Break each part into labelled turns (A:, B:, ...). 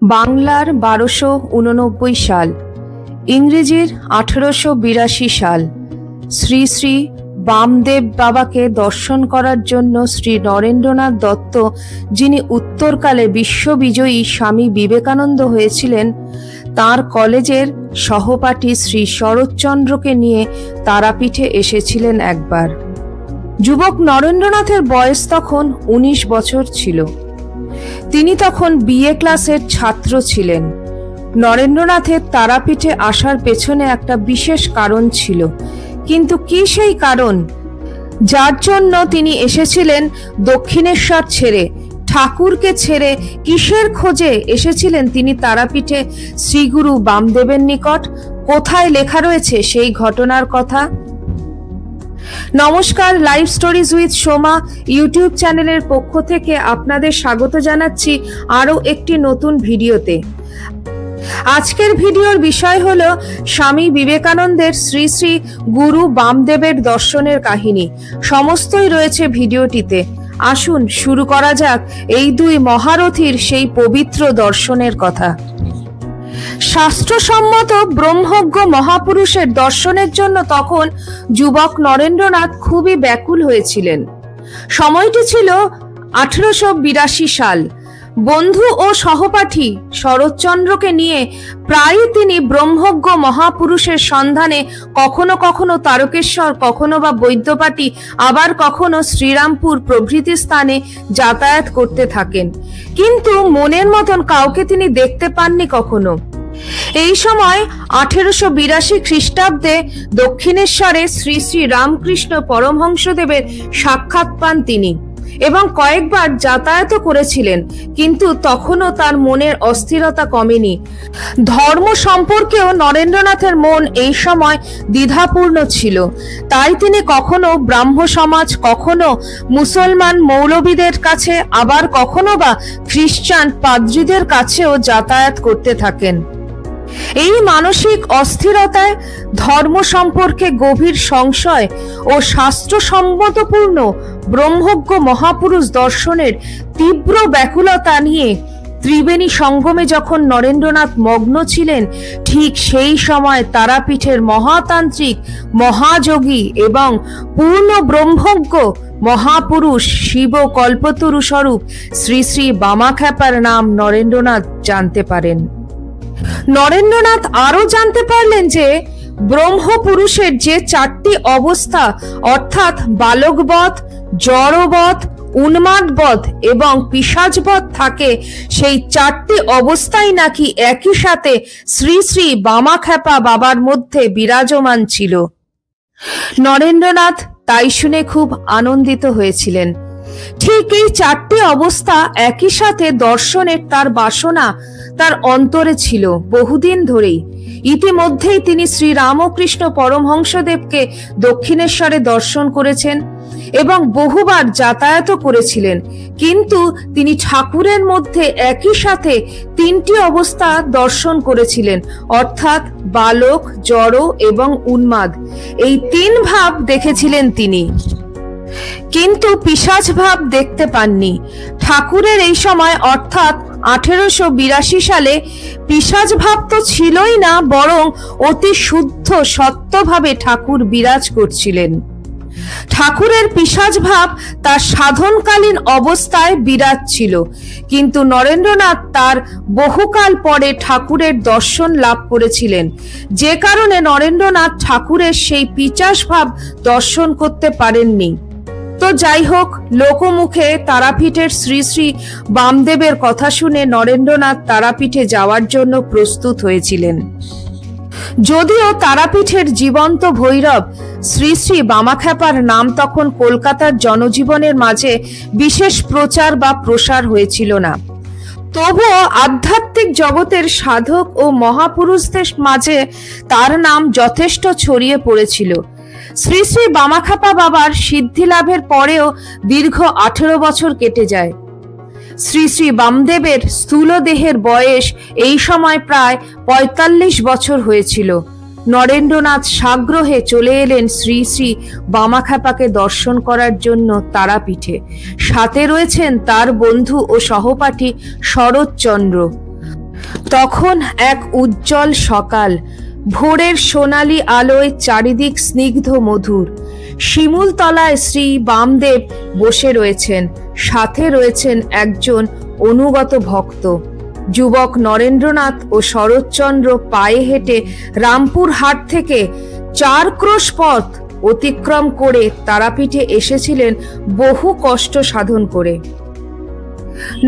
A: বাংলার 1289 সাল, ইংরেজির 1882 সাল। শ্রী শ্রী বামদেব বাবাকে দর্শন করার জন্য শ্রী নরেন্দ্রনাথ দত্ত, যিনি উত্তরকালে বিশ্ববিজয়ী স্বামী বিবেকানন্দ হয়েছিলেন, তাঁর কলেজের সহপাঠী শ্রী শরৎচন্দ্রকে নিয়ে তারাপীঠে এসেছিলেন একবার। যুবক নরেন্দ্রনাথের বয়স তখন 19 বছর ছিল। তিনি তখন বিএ ক্লাসের ছাত্র ছিলেন। নরেন্দ্রনাথের তারাপীঠে আসার পেছনে একটা বিশেষ কারণ ছিল, কিন্তু কি সেই কারণ যার জন্য তিনি এসেছিলেন দক্ষিণেশ্বর ছেড়ে, ঠাকুরকে ছেড়ে? কিসের খোঁজে এসেছিলেন তিনি তারাপীঠে শ্রীগুরু বামদেবের নিকট? কোথায় লেখা রয়েছে সেই ঘটনার কথা? নমস্কার, live stories with Soma YouTube চ্যানেলের পক্ষ থেকে আপনাদের স্বাগত জানাচ্ছি আরও একটি নতুন ভিডিওতে। আজকের ভিডিওর বিষয় হলো স্বামী বিবেকানন্দের শ্রী শ্রী গুরু বামদেবের দর্শনের কাহিনী। সমস্তই রয়েছে ভিডিওটিতে। আসুন শুরু করা যাক এই দুই মহারথীর সেই পবিত্র দর্শনের কথা। শাস্ত্রসম্মত ব্রহ্মজ্ঞ মহাপুরুষের দর্শনের জন্য তখন যুবক নরেন্দ্রনাথ খুবই ব্যাকুল হয়েছিলেন। সময়টি ছিল 1882 সাল। বন্ধু ও সহপাঠী শরৎচন্দ্রকে নিয়ে প্রায়ই তিনি ব্রহ্মজ্ঞ মহাপুরুষের সন্ধানে কখনো কখনো তারকেশ্বর, কখনো বা বৈদ্যবাটি, আবার কখনো শ্রীরামপুর প্রভৃতি স্থানে যাতায়াত করতে থাকেন, কিন্তু মনের মতন কাউকে তিনি দেখতে পাননি কখনো। এই সময় 1882 খ্রিস্টাব্দে দক্ষিণেশ্বরে শ্রী শ্রী রামকৃষ্ণ পরমহংসদেবের সাক্ষাৎ পান তিনি এবং কয়েকবার যাতায়াত করেছিলেন, কিন্তু তখনও তার মনের অস্থিরতা কমেনি। ধর্ম সম্পর্কেও নরেন্দ্রনাথের মন এই সময় দ্বিধাপূর্ণ ছিল। তাই তিনি কখনো ব্রাহ্ম সমাজ, কখনো মুসলমান মৌলবীদের কাছে, আবার কখনো বা খ্রিস্টান পাদ্রীদের কাছেও যাতায়াত করতে থাকেন। এই মানসিক অস্থিরতায়, ধর্ম সম্পর্কে গভীর সংশয় ও শাস্ত্রসম্মতপূর্ণ ব্রহ্মজ্ঞ মহাপুরুষ দর্শনের তীব্র ব্যাকুলতা নিয়ে ত্রিবেণী সঙ্গমে যখন নরেন্দ্রনাথ মগ্ন ছিলেন, ঠিক সেই সময় তারাপীঠের মহাতান্ত্রিক, মহাযোগী এবং পূর্ণ ব্রহ্মজ্ঞ মহাপুরুষ শিব কল্পতরু স্বরূপ শ্রী শ্রী বামাখ্যাপার নাম নরেন্দ্রনাথ জানতে পারেন। নরেন্দ্রনাথ আরো জানতে পারলেন যে ব্রহ্মপুরুষের যে 4টি অবস্থা, অর্থাৎ বালকবধ, জড়বধ, উন্মাদবধ এবং পিশাচবধ থাকে, সেই 4টি অবস্থাই নাকি একই সাথে শ্রী শ্রী বামাখ্যাপা বাবার মধ্যে বিরাজমান ছিল। নরেন্দ্রনাথ তাই শুনে খুব আনন্দিত হয়েছিলেন। ঠিক এই 4টি অবস্থা একই সাথে দর্শনের তার বাসনা তার অন্তরে ছিল বহুদিন ধরেই। ইতিমধ্যেই তিনি শ্রী রামকৃষ্ণ পরমহংসদেবকে দক্ষিণেশ্বরে দর্শন করেছেন এবং বহুবার যাতায়াতও করেছিলেন, কিন্তু তিনি ঠাকুরের মধ্যে একই সাথে 3টি অবস্থা দর্শন করেছিলেন, অর্থাৎ বালক, জড় এবং উন্মাদ। এই 3 ভাব দেখেছিলেন তিনি, কিন্তু পিশাচ ভাব দেখতে পাননি। ঠাকুরের এই সময় অর্থাৎ 1882 সালে পিশাচ ভাব তো ছিলই না, বরং অতি শুদ্ধ সত্যভাবে ঠাকুর বিরাজ করছিলেন। ঠাকুরের পিশাচ ভাব তার সাধনকালীন অবস্থায় বিরাজ ছিল, কিন্তু নরেন্দ্রনাথ তার বহুকাল পরে ঠাকুরের দর্শন লাভ করেছিলেন, যে কারণে নরেন্দ্রনাথ ঠাকুরের সেই পিশাচ ভাব দর্শন করতে পারেননি। তো যাই হোক, লোকমুখে তারাপীঠের শ্রী শ্রী বামদেবের কথা শুনে নরেন্দ্রনাথ তারাপীঠে যাওয়ার জন্য প্রস্তুত হয়েছিলেন। যদিও তারাপীঠের জীবন্ত ভৈরব শ্রী শ্রী বামাখ্যাপার নাম তখন কলকাতার জনজীবনের মাঝে বিশেষ প্রচার বা প্রসার হয়েছিল না, তবুও আধ্যাত্মিক জগতের সাধক ও মহাপুরুষদের মাঝে তার নাম যথেষ্ট ছড়িয়ে পড়েছিল। শ্রী শ্রী বামাখ্যাপা বাবার সিদ্ধি লাভের পরেও দীর্ঘ 18 বছর কেটে যায়। শ্রী শ্রী বামদেবের স্থূল দেহের বয়স এই সময় প্রায় 45 বছর হয়েছিল। নরেন্দ্রনাথ সাগ্রহে চলে এলেন শ্রী শ্রী বামাখ্যাপাকে দর্শন করার জন্য তারাপীঠে। সাথে রয়েছেন তার বন্ধু ও সহপাঠী শরৎচন্দ্র। তখন এক উজ্জ্বল সকাল, ভোরের সোনালি আলোয় চারিদিক স্নিগ্ধ মধুর। শিমুল তলায় শ্রী বামদেব বসে রয়েছেন, সাথে রয়েছেন একজন অনুগত ভক্ত। যুবক নরেন্দ্রনাথ ও শরৎচন্দ্র পায়ে হেঁটে রামপুর হাট থেকে 4 ক্রোশ পথ অতিক্রম করে তারাপীঠে এসেছিলেন বহু কষ্ট সাধন করে।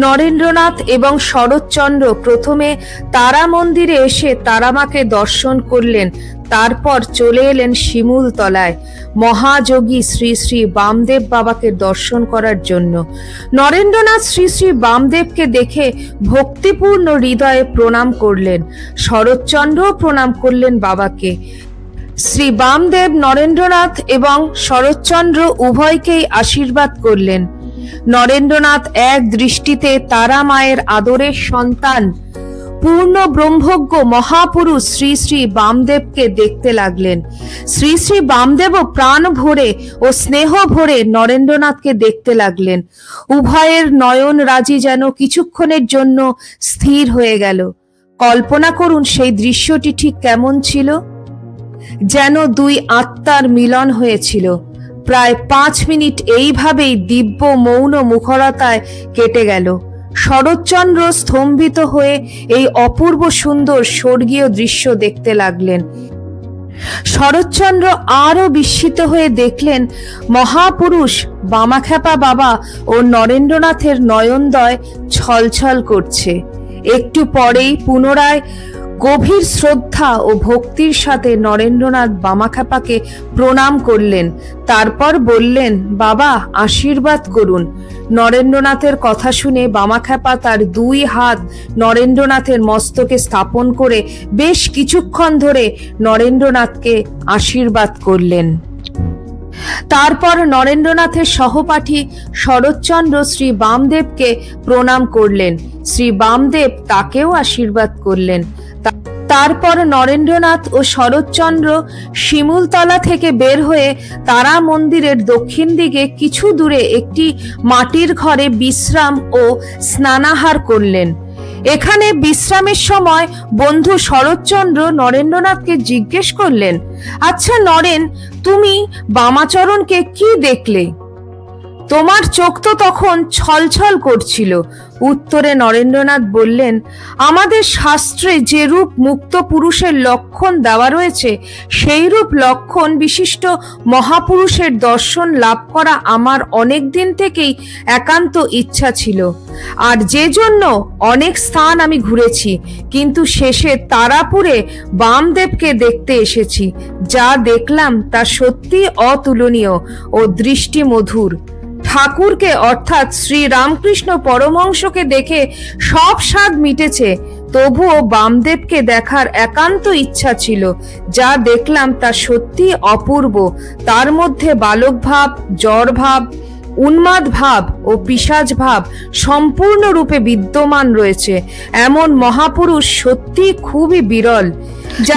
A: নরেন্দ্রনাথ এবং শরৎচন্দ্র প্রথমে তারা মন্দিরে এসে তারামাকে দর্শন করলেন, তারপর চলে এলেন শিমুল তলায় মহাযোগী শ্রী শ্রী বামদেব বাবাকে দর্শন করার জন্য। নরেন্দ্রনাথ শ্রী শ্রী বামদেবকে দেখে ভক্তিপূর্ণ হৃদয়ে প্রণাম করলেন, শরৎচন্দ্রও প্রণাম করলেন বাবাকে। শ্রী বামদেব নরেন্দ্রনাথ এবং শরৎচন্দ্র উভয়কেই আশীর্বাদ করলেন। নরেন্দ্রনাথ এক দৃষ্টিতে তারা মায়ের আদরের সন্তান পূর্ণ ব্রহ্মজ্ঞ মহাপুরুষ শ্রী শ্রী বামদেবকে দেখতে লাগলেন। শ্রী শ্রী বামদেবও প্রাণ ভরে ও স্নেহ ভরে নরেন্দ্রনাথকে দেখতে লাগলেন। উভয়ের নয়ন রাজি যেন কিছুক্ষণের জন্য স্থির হয়ে গেল। কল্পনা করুন সেই দৃশ্যটি ঠিক কেমন ছিল। যেন দুই আত্মার মিলন হয়েছিল। প্রায় 5 মিনিট এইভাবেই দিব্য মৌন মুখরতায় কেটে গেল। শরৎচন্দ্র স্তম্ভিত হয়ে এই অপূর্ব সুন্দর স্বর্গীয় দৃশ্য দেখতে লাগলেন। শরৎচন্দ্র আরো বিস্মিত হয়ে দেখলেন মহাপুরুষ বামাখ্যাপা বাবা ও নরেন্দ্রনাথের নয়নদ্বয় ছলছল করছে। একটু পরেই পুনরায় গভীর শ্রদ্ধা ও ভক্তির সাথে নরেন্দ্রনাথ বামাখ্যাপাকে প্রণাম করলেন। তারপর বললেন, বাবা আশীর্বাদ করুন। নরেন্দ্রনাথের কথা শুনে বামাখ্যাপা তার 2 হাত নরেন্দ্রনাথের মস্তকে স্থাপন করে বেশ কিছুক্ষণ ধরে নরেন্দ্রনাথকে আশীর্বাদ করলেন। তারপর নরেন্দ্রনাথের সহপাঠী শরৎচন্দ্র শ্রী বামদেবকে প্রণাম করলেন। শ্রী বামদেব তাকেও আশীর্বাদ করলেন। তারপর নরেন্দ্রনাথ ও শরৎচন্দ্র শিমুলতলা থেকে বের হয়ে তারা মন্দিরের দক্ষিণ দিকে কিছু দূরে একটি মাটির ঘরে বিশ্রাম ও স্নানাহার করলেন। এখানে বিশ্রামের সময় বন্ধু শরৎচন্দ্র নরেন্দ্রনাথকে জিজ্ঞেস করলেন, আচ্ছা নরেন, তুমি বামাচরণকে কি দেখলে? তোমার চোখ তো তখন ছলছল করছিল। উত্তরে নরেন্দ্রনাথ বললেন, আমাদের শাস্ত্রে যে রূপ মুক্ত পুরুষের লক্ষণ দেওয়া রয়েছে, সেই রূপ লক্ষণ বিশিষ্ট মহাপুরুষের দর্শন লাভ করা আমার অনেক দিন থেকেই একান্ত ইচ্ছা ছিল। আর যে জন্য অনেক স্থান আমি ঘুরেছি, কিন্তু শেষে তারাপুরে বামদেবকে দেখতে এসেছি। যা দেখলাম তা সত্যি অতুলনীয় ও দৃষ্টি মধুর। ঠাকুরকে অর্থাৎ শ্রী রামকৃষ্ণ পরমহংসকে দেখে সব স্বাদ মিটেছে, তবুও বামদেবকে দেখার একান্ত ইচ্ছা ছিল। যা দেখলাম তা সত্যি অপূর্ব। তার মধ্যে বালক ভাব, জ্বর ভাব, উন্মাদ ভাব ও পিশাচ ভাব সম্পূর্ণরূপে বিদ্যমান রয়েছে। এমন মহাপুরুষ সত্যি খুবই বিরল।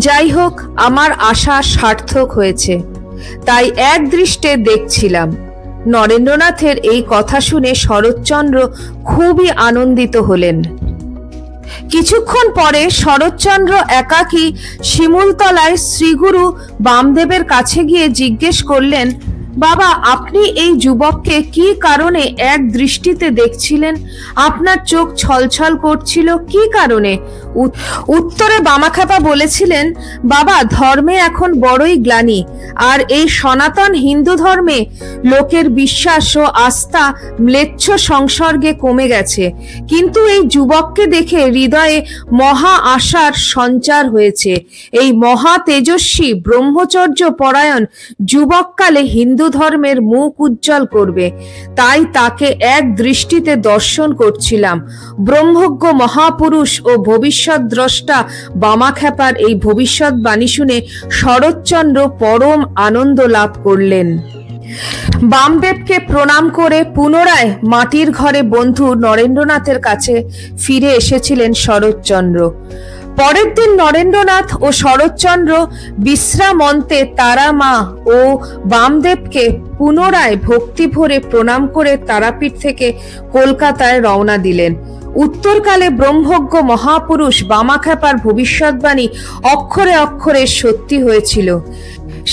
A: যাই হোক, আমার আশা সার্থক হয়েছে, তাই এক দৃষ্টে দেখছিলাম। নরেন্দ্রনাথের এই কথা শুনে শরৎচন্দ্র খুবই আনন্দিত হলেন। কিছুক্ষণ পরে শরৎচন্দ্র একাকী শিমুলতলায় শ্রীগুরু বামদেবের কাছে গিয়ে জিজ্ঞেস করলেন, বাবা আপনি এই যুবককে কি কারণে এক দৃষ্টিতে দেখছিলেন? আপনার চোখ ছলছল করছিল কি কারণে? উত্তরে বামাখ্যাপা বলেছিলেন, বাবা ধর্মে এখন বড়ই গ্লানি, আর এই সনাতন হিন্দু ধর্মে লোকের বিশ্বাস ও আস্থা ম্লেচ্ছ সংসর্গে কমে গেছে, কিন্তু এই যুবককে দেখে হৃদয়ে মহা আশার সঞ্চার হয়েছে। এই মহা তেজস্বী ব্রহ্মচর্য পরায়ণ যুবককালে হিন্দু ধর্মের মুখ উজ্জ্বল করবে, তাই তাকে এক দৃষ্টিতে দর্শন করছিলাম। ব্রহ্মজ্ঞ মহাপুরুষ ও ভবিষ্যৎ দ্রষ্টা বামাখ্যাপার এই ভবিষ্যৎবাণী শুনে শরৎচন্দ্র পরম আনন্দ লাভ করলেন। বামদেবকে প্রণাম করে পুনরায় মাটির ঘরে বন্ধু নরেন্দ্রনাথের কাছে ফিরে এসেছিলেন শরৎচন্দ্র। পরের দিন নরেন্দ্রনাথ ও শরৎচন্দ্র বিশ্রামন্তে তারা মা ও বামদেবকে পুনরায় ভক্তি ভরে প্রণাম করে তারাপীঠ থেকে কলকাতায় রওনা দিলেন। উত্তরকালে ব্রহ্মজ্ঞ মহাপুরুষ বামাখ্যাপার ভবিষ্যৎবাণী অক্ষরে অক্ষরে সত্যি হয়েছিল।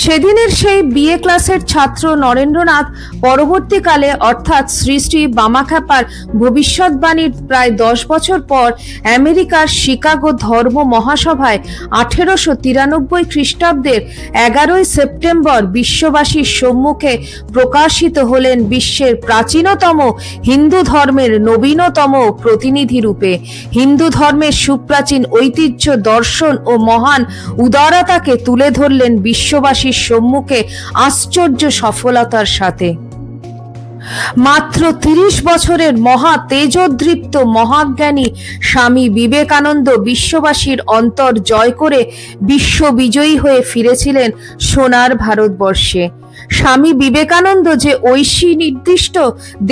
A: সেদিনের সেই বিএ ক্লাসের ছাত্র নরেন্দ্রনাথ পরবর্তীকালে অর্থাৎ শ্রী শ্রী বামাখ্যাপার ভবিষ্যৎবাণীর প্রায় 10 বছর পর আমেরিকার শিকাগো ধর্ম মহাসভায় 1893 খ্রিস্টাব্দের 11 সেপ্টেম্বর বিশ্ববাসীর সম্মুখে প্রকাশিত হলেন বিশ্বের প্রাচীনতম হিন্দু ধর্মের নবীনতম প্রতিনিধি রূপে। হিন্দু ধর্মের সুপ্রাচীন ঐতিহ্য, দর্শন ও মহান উদারতাকে তুলে ধরলেন বিশ্ববাসীর সম্মুখে আশ্চর্য সফলতার সাথে। মাত্র 30 বছরের মহা তেজোদ্দীপ্ত মহাজ্ঞানী স্বামী বিবেকানন্দ বিশ্ববাসীর অন্তর জয় করে বিশ্ব বিজয়ী হয়ে ফিরেছিলেন সোনার ভারতবর্ষে। স্বামী বিবেকানন্দ যে ঐশী নির্দিষ্ট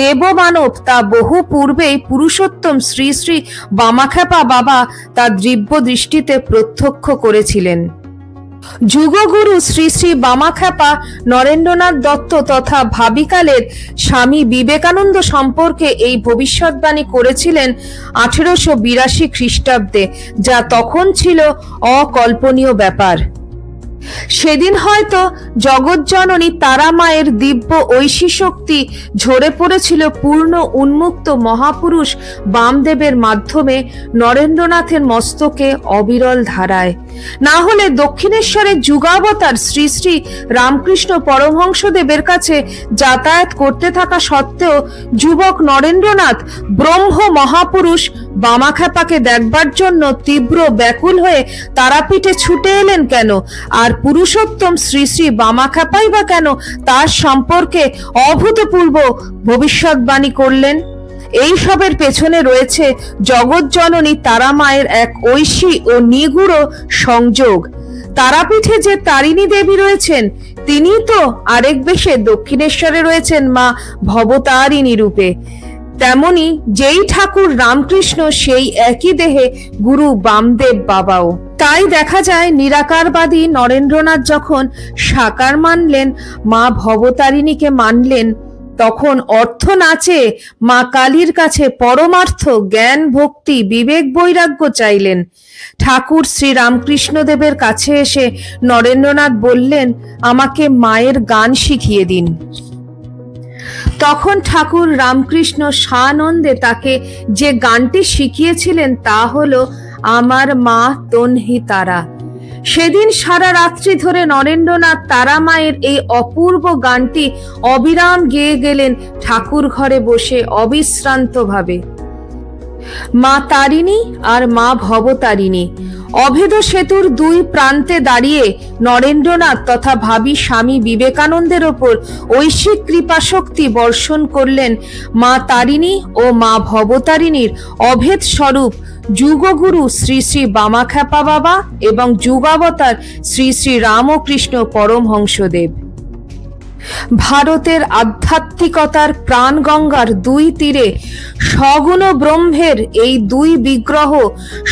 A: দেবমানব তা বহু পূর্বেই পুরুষোত্তম শ্রী শ্রী বামাখ্যাপা বাবা তার দিব্য দৃষ্টিতে প্রত্যক্ষ করেছিলেন। যুগগুরু শ্রী শ্রী বামাখ্যাপা নরেন্দ্রনাথ দত্ত তথা ভাবিকালের স্বামী বিবেকানন্দ সম্পর্কে এই ভবিষ্যৎবাণী করেছিলেন 1882 খ্রিস্টাব্দে, যা তখন ছিল অকল্পনীয় ব্যাপার। সেদিন হয়তো জগজ্জননী তারা মায়ের দিব্য ঐশী শক্তি ঝরে পড়েছিল পূর্ণ উন্মুক্ত মহাপুরুষ বামদেবের মাধ্যমে নরেন্দ্রনাথের মস্তকে অবিরল ধারায়। না হলে দক্ষিণেশ্বরের যুগাবতার শ্রী শ্রী রামকৃষ্ণ পরমহংসদেবের কাছে যাতায়াত করতে থাকা সত্ত্বেও যুবক নরেন্দ্রনাথ ব্রহ্ম মহাপুরুষ বামাখ্যাপাকে দেখবার জন্য তীব্র ব্যাকুল হয়ে তারাপীঠে ছুটে এলেন কেন? আর পুরুষোত্তম শ্রী শ্রী বামাখ্যাপাই বা কেন তার সম্পর্কে অভূতপূর্ব ভবিষ্যৎবাণী করলেন? এই সবের পেছনে রয়েছে জগজ্জননী তারা মায়ের এক ঐশী ও নিগুড় সংযোগ। তারাপীঠে যে তারিণী দেবী রয়েছেন তিনি তো আরেক বেশে দক্ষিণেশ্বরে রয়েছেন মা ভবতারিণী রূপে। তেমনি যেই ঠাকুর রামকৃষ্ণ সেই একই দেহে গুরু বামদেব বাবাও। তাই দেখা যায় নিরাকারবাদী নরেন্দ্রনাথ যখন সাকার মানলেন, মা ভবতারিণীকে মানলেন, তখন অর্থ নাচে মা কালীর কাছে পরমার্থ জ্ঞান ভক্তি বিবেক বৈরাগ্য চাইলেন। ঠাকুর শ্রী রামকৃষ্ণদেবের কাছে এসে নরেন্দ্রনাথ বললেন, আমাকে মায়ের গান শিখিয়ে দিন। তখন ঠাকুর রামকৃষ্ণ সানন্দে তাকে যে গানটি শিখিয়েছিলেন তা হলো আমার মা তন্হি তারা। সেদিন সারা রাত্রি ধরে নরেন্দ্রনাথ তারা মায়ের এই অপূর্ব গানটি অবিরাম গেয়ে গেলেন ঠাকুর ঘরে বসে অবিশ্রান্তভাবে। মা তারিণী আর মা ভবতারিণী অভেদ সেতুর দুই প্রান্তে দাঁড়িয়ে নরেন্দ্রনাথ তথা ভাবী স্বামী বিবেকানন্দের ওপর ঐশিক কৃপাশক্তি বর্ষণ করলেন। মা তারিণী ও মা ভবতারিণীর অভেদ স্বরূপ যুগগুরু শ্রী শ্রী বামাখ্যাপা বাবা এবং যুগাবতার শ্রী শ্রী রামকৃষ্ণ পরমহংসদেব। ভারতের আধ্যাত্মিকতার প্রাণগঙ্গার দুই তীরে সগুণ ব্রহ্মের এই দুই বিগ্রহ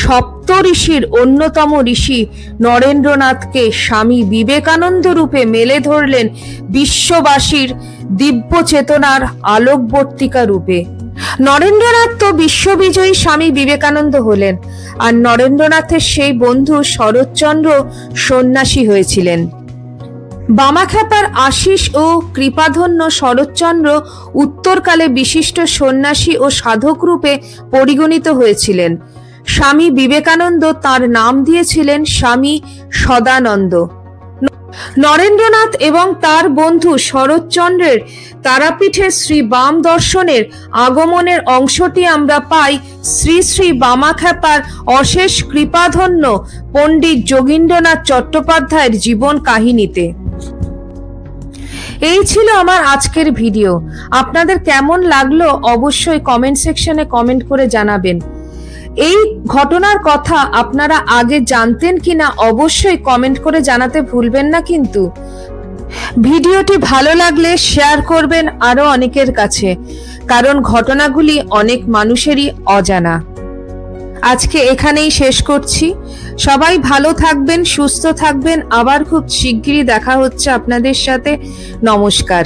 A: সপ্ত ঋষির অন্যতম ঋষি নরেন্দ্রনাথকে স্বামী বিবেকানন্দ রূপে মেলে ধরলেন বিশ্ববাসীর দিব্য চেতনার আলোকবর্তিকা রূপে। নরেন্দ্রনাথ তো বিশ্ববিজয়ী স্বামী বিবেকানন্দ হলেন, আর নরেন্দ্রনাথের সেই বন্ধু শরৎচন্দ্র সন্ন্যাসী হয়েছিলেন। বামাখ্যাপার আশিস ও কৃপাধন্য শরৎচন্দ্র উত্তরকালে বিশিষ্ট সন্ন্যাসী ও সাধক রূপে পরিগণিত হয়েছিলেন। স্বামী বিবেকানন্দ তার নাম দিয়েছিলেন স্বামী সদানন্দ। নরেন্দ্রনাথ এবং তার বন্ধু শরৎচন্দ্রের তারাপীঠে শ্রী বাম দর্শনের আগমনের অংশটি আমরা পাই শ্রী শ্রী বামাখ্যাপার অশেষ কৃপাধন্য পণ্ডিত যোগীন্দ্রনাথ চট্টোপাধ্যায়ের জীবন কাহিনীতে। এই ছিল আমার আজকের ভিডিও। আপনাদের কেমন লাগলো অবশ্যই কমেন্ট সেকশনে কমেন্ট করে জানাবেন। এই ঘটনার কথা আপনারা আগে জানতেন কিনা অবশ্যই কমেন্ট করে জানাতে ভুলবেন না। কিন্তু ভিডিওটি ভালো লাগলে শেয়ার করবেন আরো অনেকের কাছে, কারণ ঘটনাগুলি অনেক মানুষেরই অজানা। আজকে এখানেই শেষ করছি। সবাই ভালো থাকবেন, সুস্থ থাকবেন। আবার খুব শিগগিরই দেখা হচ্ছে আপনাদের সাথে। নমস্কার।